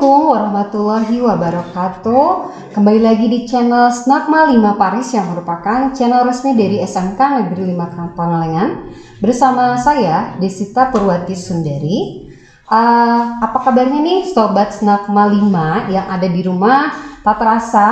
Assalamualaikum warahmatullahi wabarakatuh. Kembali lagi di channel Snagma 5 Paris yang merupakan channel resmi dari SMK Negeri 5 Pangalengan. Bersama saya Desita Purwati Sundari. Apa kabarnya nih Sobat Snagma 5 yang ada di rumah? Tak terasa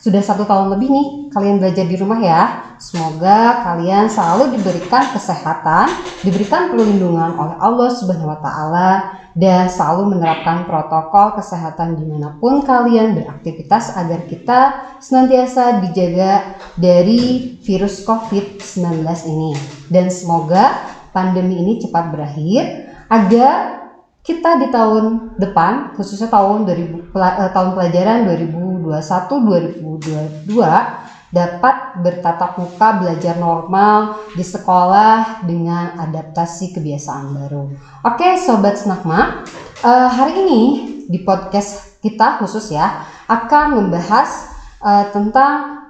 sudah 1 tahun lebih nih kalian belajar di rumah ya. Semoga kalian selalu diberikan kesehatan, diberikan perlindungan oleh Allah Subhanahu wa Ta'ala, dan selalu menerapkan protokol kesehatan dimanapun kalian beraktivitas agar kita senantiasa dijaga dari virus COVID-19 ini. Dan semoga pandemi ini cepat berakhir agar kita di tahun depan, khususnya tahun pelajaran 2021-2022 dapat bertatap muka belajar normal di sekolah dengan adaptasi kebiasaan baru. Oke Sobat Snagma, hari ini di podcast kita khusus ya akan membahas tentang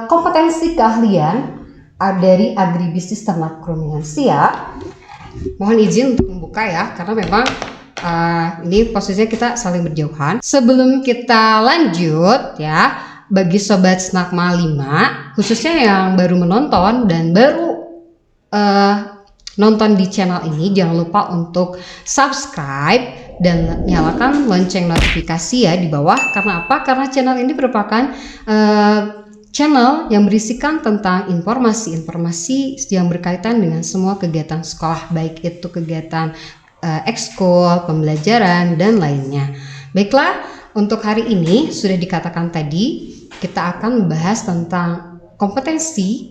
kompetensi keahlian dari agribisnis ternak ruminansia. Mohon izin untuk membuka ya, karena memang ini posisinya kita saling berjauhan. Sebelum kita lanjut ya, bagi Sobat Snagma 5, khususnya yang baru menonton dan baru nonton di channel ini, jangan lupa untuk subscribe dan nyalakan lonceng notifikasi ya di bawah. Karena apa? Karena channel ini merupakan channel yang berisikan tentang informasi-informasi yang berkaitan dengan semua kegiatan sekolah, baik itu kegiatan ekskul, pembelajaran, dan lainnya. Baiklah, untuk hari ini sudah dikatakan tadi, kita akan membahas tentang kompetensi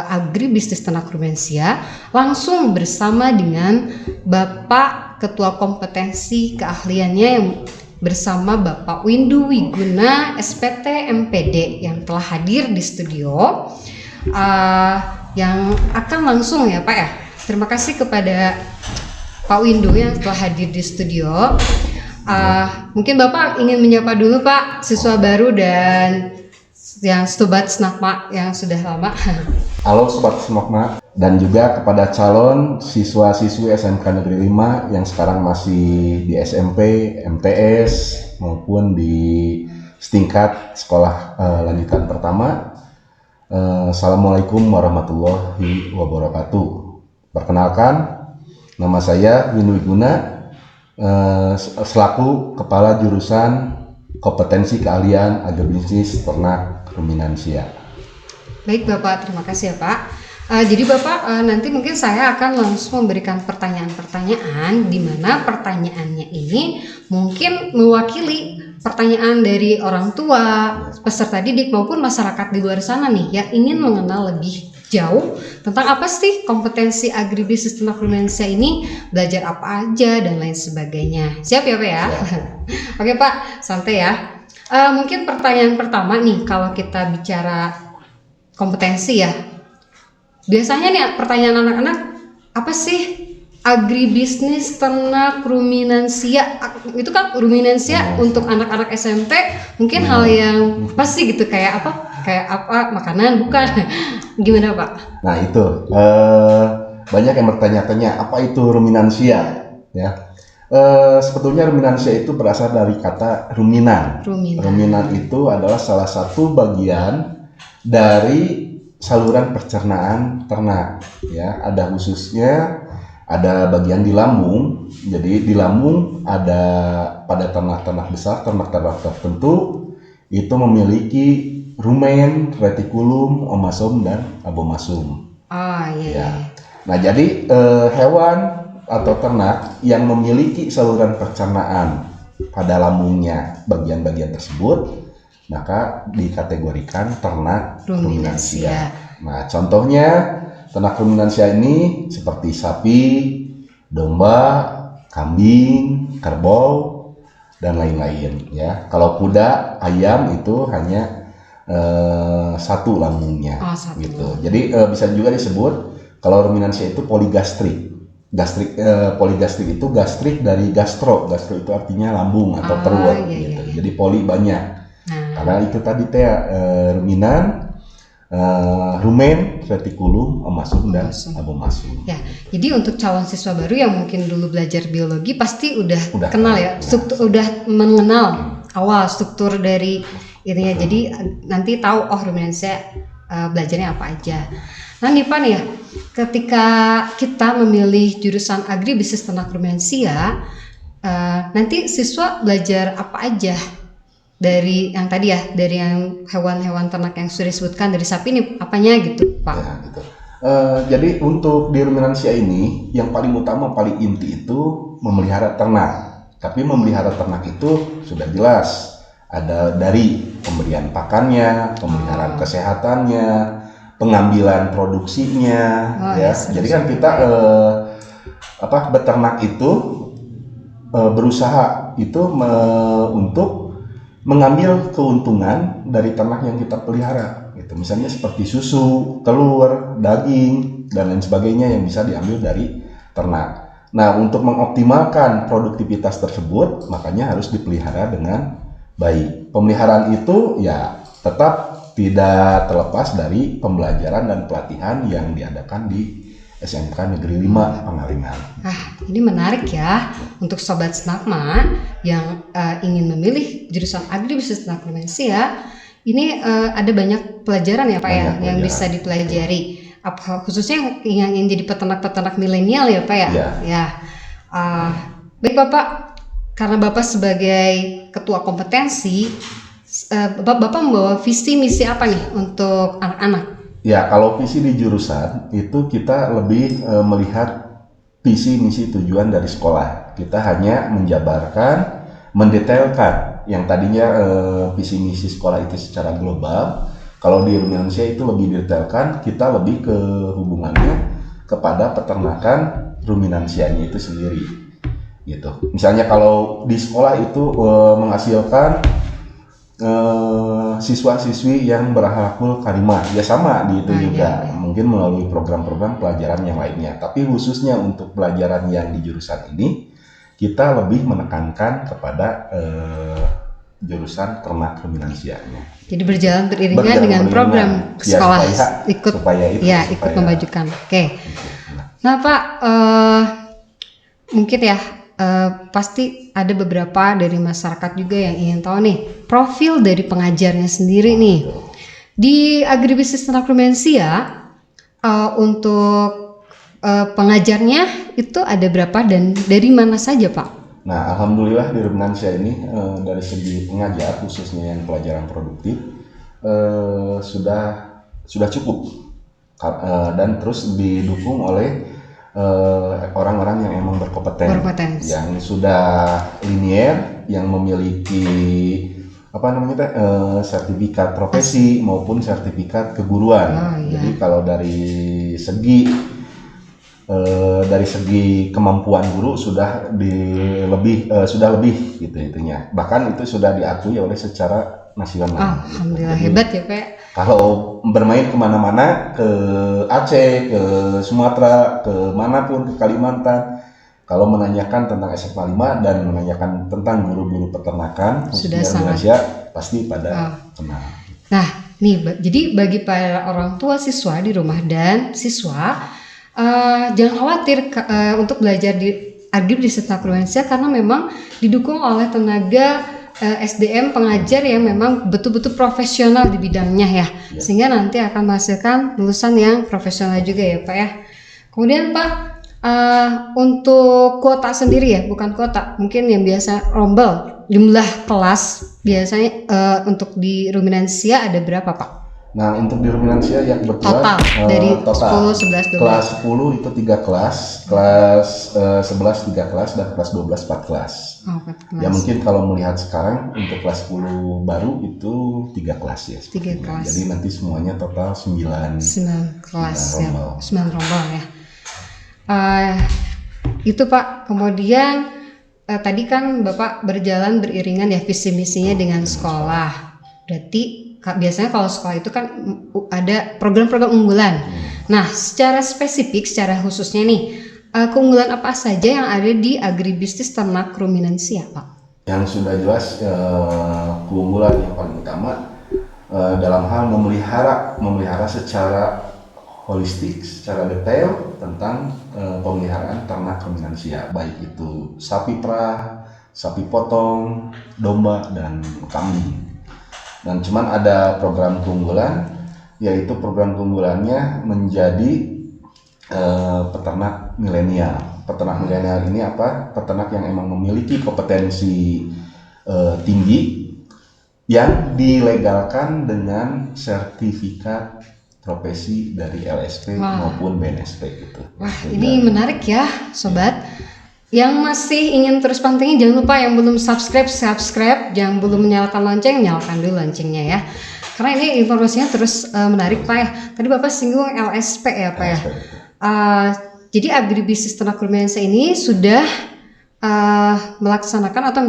agribisnis ternak ruminansia langsung bersama dengan Bapak Ketua Kompetensi Keahliannya yang bersama Bapak Windu Wiguna SPT MPD yang telah hadir di studio, yang akan langsung ya Pak ya. Terima kasih kepada Pak Windu yang telah hadir di studio. Mungkin Bapak ingin menyapa dulu Pak siswa baru dan yang Sobat Snagma yang sudah lama. Halo Sobat Snagma, dan juga kepada calon siswa-siswi SMK Negeri 5 yang sekarang masih di SMP, MTS maupun di setingkat sekolah lanjutan pertama. Assalamualaikum warahmatullahi wabarakatuh. Perkenalkan, nama saya Windu Wiguna, selaku Kepala Jurusan Kompetensi Keahlian Agribisnis Ternak Ruminansia. Baik Bapak, terima kasih ya Pak. Jadi Bapak, nanti mungkin saya akan langsung memberikan pertanyaan-pertanyaan di mana pertanyaannya ini mungkin mewakili pertanyaan dari orang tua, peserta didik maupun masyarakat di luar sana nih yang ingin mengenal lebih jauh tentang apa sih kompetensi agribisnis ternak ruminansia ini, belajar apa aja dan lain sebagainya. Siap ya Pak ya? Oke Pak, santai ya. Mungkin pertanyaan pertama nih, kalau kita bicara kompetensi ya, biasanya nih pertanyaan anak-anak, apa sih agribisnis ternak ruminansia? Itu kan ruminansia untuk anak-anak SMP mungkin hal yang pasti gitu, kayak apa makanan, bukan? Gimana Pak? Nah itu banyak yang bertanya-tanya apa itu ruminansia ya. Sebetulnya ruminansia itu berasal dari kata ruminan. Ruminan itu adalah salah satu bagian dari saluran pencernaan ternak ya. Ada khususnya ada bagian di lambung. Jadi di lambung ada pada ternak-ternak besar, ternak-ternak tertentu itu memiliki rumen, retikulum, omasum, dan abomasum. Ya. Nah jadi hewan atau ternak yang memiliki saluran pencernaan pada lambungnya bagian-bagian tersebut, maka dikategorikan ternak ruminansia. Nah contohnya ternak ruminansia ini seperti sapi, domba, kambing, kerbau, dan lain-lain ya. Kalau kuda, ayam itu hanya satu lambungnya gitu. Jadi bisa juga disebut kalau ruminansia itu poligastrik. Poligastrik itu gastrik dari gastro itu artinya lambung atau perut gitu. Jadi poli banyak. Karena itu tadi ruminan rumen, retikulum, omasum, dan abomasum. Ya, jadi untuk calon siswa baru yang mungkin dulu belajar biologi pasti udah kenal ya, udah mengenal awal struktur dari ininya. Jadi nanti tahu ruminansia belajarnya apa aja. Nah nih Pak nih ya, ketika kita memilih jurusan agribisnis ternak ruminansia, nanti siswa belajar apa aja? Dari yang tadi ya, dari yang hewan-hewan ternak yang sudah disebutkan, dari sapi ini apanya gitu Pak? Ya, gitu. Jadi untuk di ruminansia ini yang paling utama, paling inti itu memelihara ternak. Tapi memelihara ternak itu sudah jelas, ada dari pemberian pakannya, pemeliharaan kesehatannya, pengambilan produksinya, ya. Jadi kan kita beternak itu berusaha itu untuk mengambil keuntungan dari ternak yang kita pelihara, gitu. Misalnya seperti susu, telur, daging, dan lain sebagainya yang bisa diambil dari ternak. Nah, untuk mengoptimalkan produktivitas tersebut, makanya harus dipelihara dengan baik. Pemeliharaan itu ya tetap tidak terlepas dari pembelajaran dan pelatihan yang diadakan di SMK Negeri 5 Pangalengan. Ini menarik ya untuk sobat Snapma yang ingin memilih jurusan agribisnis ternak ruminansia. Ini ada banyak pelajaran ya Pak yang bisa dipelajari. Khususnya yang ingin jadi peternak-peternak milenial ya Pak ya. Ya. Baik Bapak, karena Bapak sebagai ketua kompetensi, Bapak membawa visi misi apa nih untuk anak-anak? Ya, kalau visi di jurusan itu kita lebih melihat visi misi tujuan dari sekolah. Kita hanya menjabarkan, mendetailkan yang tadinya visi misi sekolah itu secara global. Kalau di ruminansia itu lebih detailkan, kita lebih ke hubungannya kepada peternakan ruminansianya itu sendiri. Gitu. Misalnya kalau di sekolah itu menghasilkan siswa-siswi yang berakhlakul karimah, ya sama di itu juga. Mungkin melalui program-program pelajaran yang lainnya, tapi khususnya untuk pelajaran yang di jurusan ini kita lebih menekankan kepada jurusan ternak ruminansianya. Jadi berjalan beriringan dengan program sekolah ikut memajukan. Oke. Nah Pak, mungkin ya pasti ada beberapa dari masyarakat juga yang ingin tahu nih profil dari pengajarnya sendiri nih di agribisnis ternak ruminansia. Untuk pengajarnya itu ada berapa dan dari mana saja Pak? Nah, alhamdulillah di ruminansia ini dari segi pengajar khususnya yang pelajaran produktif sudah cukup dan terus didukung oleh orang-orang yang emang berkompetensi, yang sudah linier, yang memiliki sertifikat profesi maupun sertifikat keguruan. Jadi kalau dari segi kemampuan guru sudah lebih gitu itunya. Bahkan itu sudah diakui oleh secara nasional. Alhamdulillah. Jadi, hebat ya Pak. Kalau bermain kemana-mana, ke Aceh, ke Sumatera, ke manapun, ke Kalimantan, kalau menanyakan tentang SMA 5 dan menanyakan tentang guru-guru peternakan khususnya Indonesia, pasti pada kenal. Nah, nih jadi bagi para orang tua siswa di rumah dan siswa, jangan khawatir untuk belajar di agribisnis ternak ruminansia karena memang didukung oleh tenaga SDM pengajar yang memang betul-betul profesional di bidangnya ya. Sehingga nanti akan menghasilkan lulusan yang profesional juga ya Pak ya. Kemudian Pak, untuk kuota sendiri ya, bukan kuota, mungkin yang biasa rombel, jumlah kelas biasanya untuk di ruminansia ada berapa Pak? Nah, untuk di ruminansia ya kebetulan total dari 10, 11, 12. Kelas 10 itu 3 kelas, kelas 11 3 kelas, dan kelas 12 4 kelas. Ya mungkin kalau melihat sekarang untuk kelas 10 baru itu 3 kelas ya. 3 kelas. Jadi nanti semuanya total 9 kelas 9 rombel ya. Itu Pak, kemudian tadi kan Bapak berjalan beriringan ya visi misinya dengan sekolah. Berarti biasanya kalau sekolah itu kan ada program-program unggulan. Nah, secara spesifik, secara khususnya nih, keunggulan apa saja yang ada di agribisnis ternak ruminansia, Pak? Yang sudah jelas keunggulan yang paling utama dalam hal memelihara secara holistik, secara detail tentang pemeliharaan ternak ruminansia, baik itu sapi perah, sapi potong, domba, dan kambing. Dan cuman ada program keunggulan, yaitu program keunggulannya menjadi peternak milenial. Peternak milenial ini apa? Peternak yang emang memiliki kompetensi tinggi yang dilegalkan dengan sertifikat profesi dari LSP maupun BNSP gitu. Wah, ini menarik ya, sobat. Yang masih ingin terus pantengin, jangan lupa yang belum subscribe, yang belum menyalakan lonceng, nyalakan dulu loncengnya ya. Karena ini informasinya terus menarik Pak ya. Tadi Bapak singgung LSP ya Pak ya. Jadi agribisnis ternak ruminansia ini sudah melaksanakan atau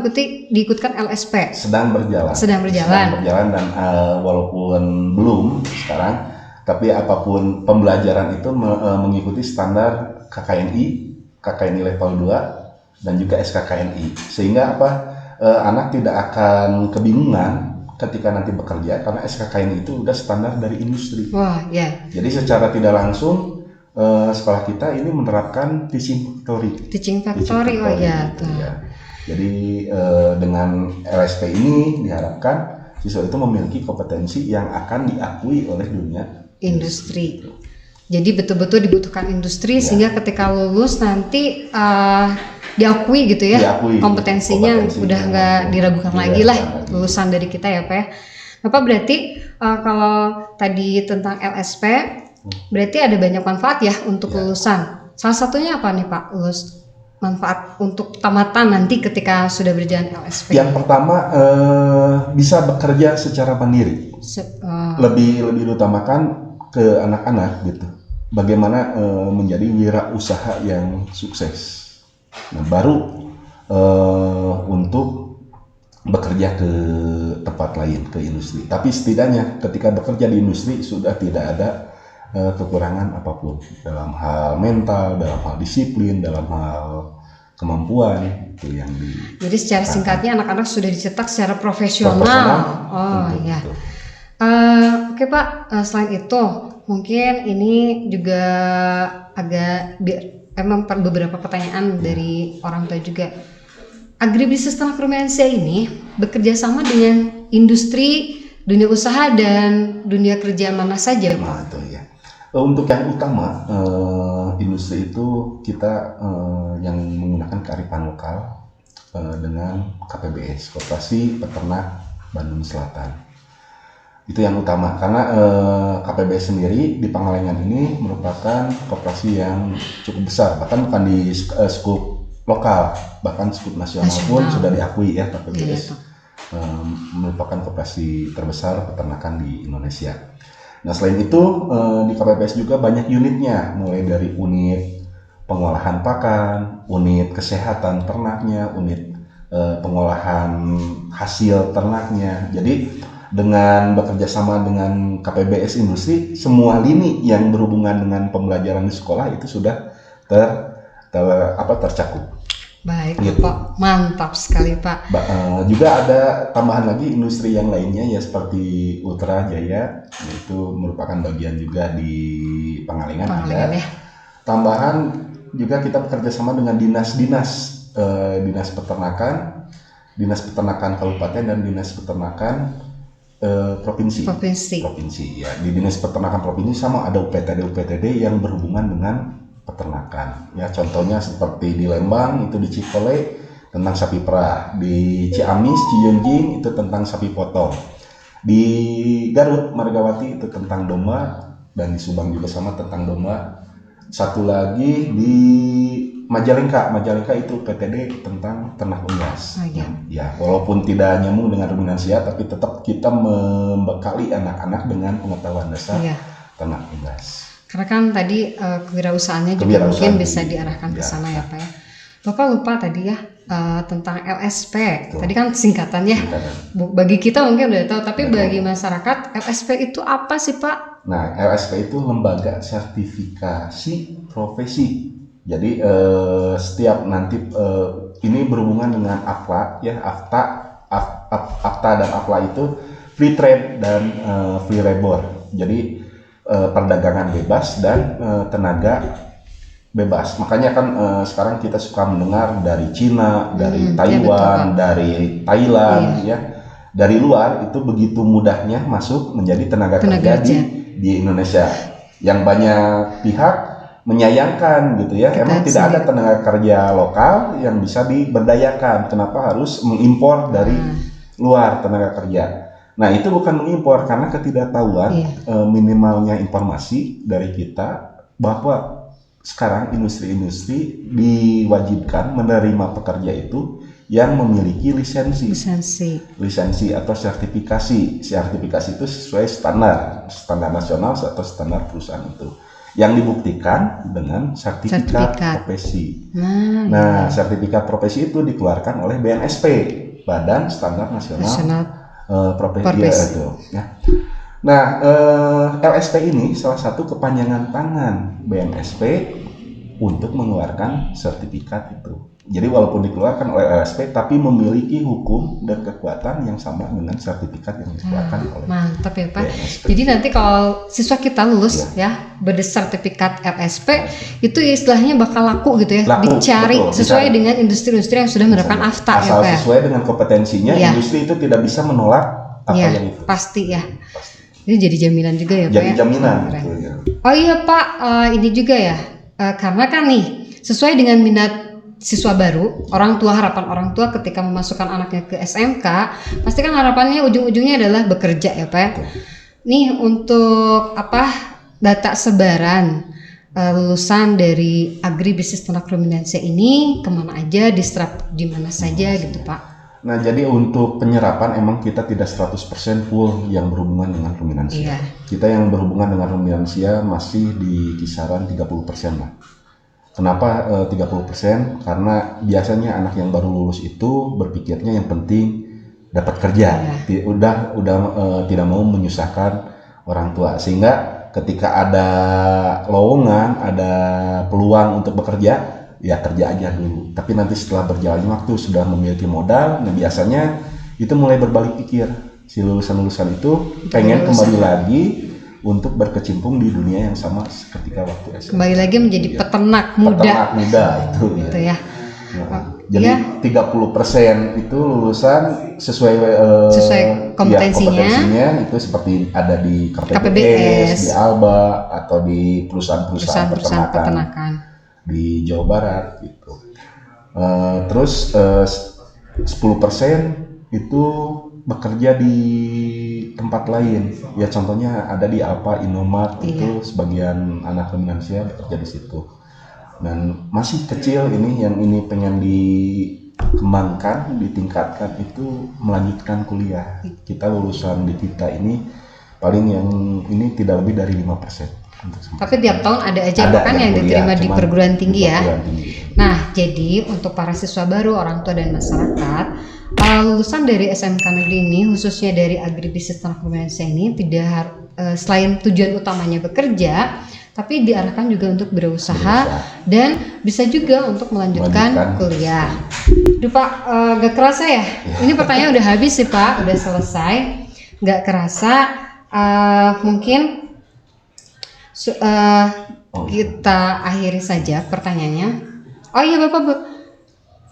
diikutkan LSP. Sedang berjalan dan walaupun belum sekarang, tapi apapun pembelajaran itu mengikuti standar KKNI level 2 dan juga SKKNI, sehingga anak tidak akan kebingungan ketika nanti bekerja karena SKKNI itu udah standar dari industri. Wah, ya. Jadi secara tidak langsung sekolah kita ini menerapkan teaching factory. Oh ya, tuh. Ya. Jadi dengan LSP ini diharapkan siswa itu memiliki kompetensi yang akan diakui oleh dunia industri. Jadi betul-betul dibutuhkan industri sehingga ketika lulus nanti diakui gitu ya, kompetensinya udah nggak diragukan lagi lah lulusan dari kita ya Pak ya. Bapak berarti kalau tadi tentang LSP berarti ada banyak manfaat ya untuk lulusan. Salah satunya apa nih Pak, manfaat untuk tamatan nanti ketika sudah berjalan LSP? Yang pertama bisa bekerja secara mandiri. Lebih diutamakan ke anak-anak gitu. Bagaimana menjadi wirausaha yang sukses. Nah, baru untuk bekerja ke tempat lain, ke industri. Tapi setidaknya ketika bekerja di industri sudah tidak ada kekurangan apapun dalam hal mental, dalam hal disiplin, dalam hal kemampuan itu yang Jadi secara singkatnya anak-anak sudah dicetak secara profesional. Oh ya. Oke Pak, selain itu mungkin ini juga agak emang beberapa pertanyaan dari orang tua juga. Agribisnis ternak ruminansia ini bekerja sama dengan industri, dunia usaha dan dunia kerja mana saja Pak? Nah, itu ya. Untuk yang utama industri itu kita yang menggunakan kearifan lokal dengan KPBS, Koperasi Peternak Bandung Selatan. Itu yang utama karena KPBS sendiri di Pangalengan ini merupakan koperasi yang cukup besar, bahkan bukan di skup lokal, bahkan skup nasional pun sudah diakui ya KPBS merupakan koperasi terbesar peternakan di Indonesia. Nah selain itu di KPBS juga banyak unitnya, mulai dari unit pengolahan pakan, unit kesehatan ternaknya, unit pengolahan hasil ternaknya. Jadi dengan bekerja sama dengan KPBS industri, semua lini yang berhubungan dengan pembelajaran di sekolah itu sudah tercakup. Baik gitu. Pak, mantap sekali Pak. Juga ada tambahan lagi industri yang lainnya ya seperti Ultra Jaya, itu merupakan bagian juga di Pangalengan ada. Ya. Tambahan juga kita bekerja sama dengan dinas peternakan, dinas peternakan kabupaten dan dinas peternakan provinsi ya. Di dinas peternakan provinsi sama ada UPTD yang berhubungan dengan peternakan ya, contohnya seperti di Lembang itu di Cikole tentang sapi perah, di Ciamis Ciyunjing itu tentang sapi potong, di Garut Margawati itu tentang domba, dan di Subang juga sama tentang domba. Satu lagi di Majalengka itu PTD tentang ternak unggas. Ya, walaupun tidak nyambung dengan ruminansia, tapi tetap kita membekali anak-anak dengan pengetahuan dasar ternak unggas. Karena kan tadi kewirausahaannya juga mungkin bisa diarahkan ke sana ya Pak ya. Bapak lupa tadi ya tentang LSP. Tadi kan singkatannya. Bagi kita mungkin udah tahu, tapi bagi masyarakat LSP itu apa sih Pak? Nah, LSP itu lembaga sertifikasi profesi. Jadi setiap nanti ini berhubungan dengan AFLA ya, AFTA dan AFLA itu free trade dan free labor. Jadi perdagangan bebas dan tenaga bebas. Makanya kan sekarang kita suka mendengar dari Cina, dari Taiwan, dari Thailand, ya, dari luar itu begitu mudahnya masuk menjadi tenaga kerja di Indonesia. Yang banyak pihak menyayangkan gitu ya. Emang tidak ada tenaga kerja lokal yang bisa diberdayakan. Kenapa harus mengimpor dari luar tenaga kerja? Nah, itu bukan mengimpor karena ketidaktahuan minimalnya informasi dari kita bahwa sekarang industri-industri diwajibkan menerima pekerja itu yang memiliki lisensi atau sertifikasi. Sertifikasi itu sesuai standar nasional atau standar perusahaan itu, yang dibuktikan dengan sertifikat profesi. Nah, sertifikat profesi itu dikeluarkan oleh BNSP, Badan Standar Nasional Profesi itu. Ya. Nah, LSP ini salah satu kepanjangan tangan BNSP untuk mengeluarkan sertifikat itu. Jadi walaupun dikeluarkan oleh LSP, tapi memiliki hukum dan kekuatan yang sama dengan sertifikat yang dikeluarkan oleh mantap ya Pak. BNSP. Jadi nanti kalau siswa kita lulus ya bersertifikat LSP, itu istilahnya bakal laku gitu ya, dicari sesuai dengan industri-industri yang sudah menerapkan AFTA ya Pak. Asal sesuai dengan kompetensinya, industri itu tidak bisa menolak apa yang itu. Pasti ya. Ini jadi jaminan juga ya Pak. Jadi jaminan. Oh iya Pak, ini juga ya, karena kan nih sesuai dengan minat siswa baru, harapan orang tua ketika memasukkan anaknya ke SMK, pasti kan harapannya ujung-ujungnya adalah bekerja ya Pak. Nih untuk data sebaran lulusan dari agribisnis ternak ruminansia ini kemana aja, diserap di mana saja gitu Pak? Nah, jadi untuk penyerapan emang kita tidak 100% full yang berhubungan dengan ruminansia. Kita yang berhubungan dengan ruminansia masih di kisaran 30% lah. Kenapa 30%? Karena biasanya anak yang baru lulus itu berpikirnya yang penting dapat kerja. Udah tidak mau menyusahkan orang tua. Sehingga ketika ada lowongan, ada peluang untuk bekerja, ya kerja aja dulu. Tapi nanti setelah berjalannya waktu sudah memiliki modal, nah biasanya itu mulai berbalik pikir. Si lulusan-lulusan itu pengen kembali lagi untuk berkecimpung di dunia yang sama ketika waktu SMA. Kembali lagi menjadi peternak muda. Peternak muda itu ya. Nah, jadi 30% itu lulusan sesuai kompetensinya itu seperti ada di KPBS, di ALBA atau di perusahaan peternakan di Jawa Barat gitu. Terus 10% itu bekerja di tempat lain. Ya contohnya ada di Alfa, Indomart itu sebagian anak ruminansia bekerja di situ. Dan masih kecil yang ini pengen dikembangkan, ditingkatkan itu melanjutkan kuliah. Kita lulusan di kita ini paling yang ini tidak lebih dari 5%. Tapi tiap tahun ada aja kan yang diterima di perguruan tinggi ya. Nah, jadi untuk para siswa baru, orang tua dan masyarakat, lulusan dari SMK negeri ini, khususnya dari agribisnis ternak ruminansia ini, tidak selain tujuan utamanya bekerja, tapi diarahkan juga untuk berusaha dan bisa juga untuk melanjutkan kuliah. Duh Pak, gak kerasa ya? Ini pertanyaan udah habis sih Pak, udah selesai. Gak kerasa, mungkin kita akhiri saja pertanyaannya. Oh iya Bapak,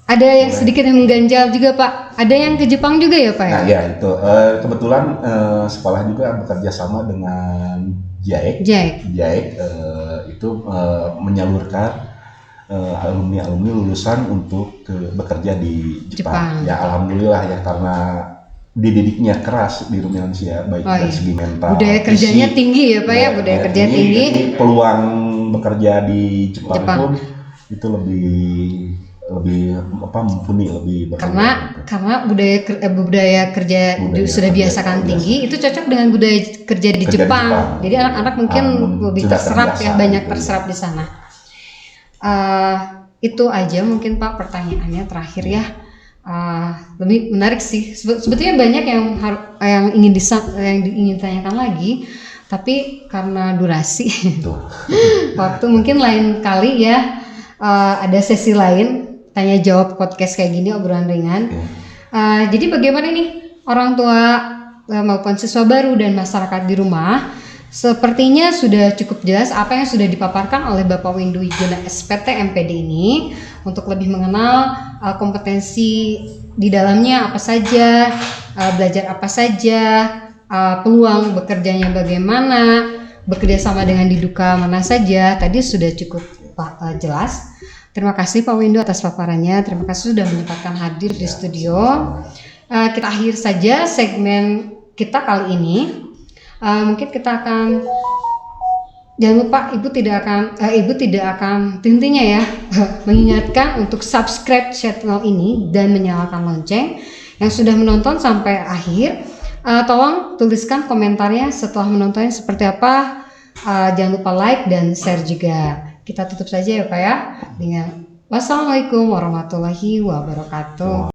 ada yang sedikit yang mengganjal juga Pak. Ada yang ke Jepang juga ya Pak ya? Nah ya itu kebetulan sekolah juga bekerja sama dengan JAEK itu menyalurkan alumni lulusan untuk bekerja di Jepang. Ya alhamdulillah ya, karena dididiknya keras di ruminansia baik dari segi mental, budaya kerjanya tinggi ya Pak ya, budaya kerja tinggi. Jadi peluang bekerja di Jepang pun itu lebih mumpuni, lebih karena budaya kerja sudah biasakan tinggi, itu cocok dengan budaya kerja di Jepang. Jadi anak-anak mungkin lebih terserap ya, banyak terserap di sana. Itu aja mungkin Pak pertanyaannya terakhir ya. Lebih menarik sih. Sebetulnya banyak yang ingin ditanyakan lagi, tapi karena durasi waktu mungkin lain kali ya, ada sesi lain tanya jawab podcast kayak gini, obrolan ringan. Jadi bagaimana nih orang tua maupun siswa baru dan masyarakat di rumah, sepertinya sudah cukup jelas apa yang sudah dipaparkan oleh Bapak Windu Wijono SPT MPD ini. Untuk lebih mengenal kompetensi di dalamnya apa saja, belajar apa saja, peluang bekerjanya bagaimana, bekerja sama dengan diduka mana saja, tadi sudah cukup jelas. Terima kasih Pak Windu atas paparannya, terima kasih sudah menyempatkan hadir di studio. Kita akhir saja segmen kita kali ini. Mungkin kita akan, jangan lupa ibu tidak akan intinya ya mengingatkan untuk subscribe channel ini dan menyalakan lonceng. Yang sudah menonton sampai akhir, tolong tuliskan komentarnya setelah menontonnya seperti apa. Jangan lupa like dan share juga. Kita tutup saja ya Pak ya dengan wassalamualaikum warahmatullahi wabarakatuh.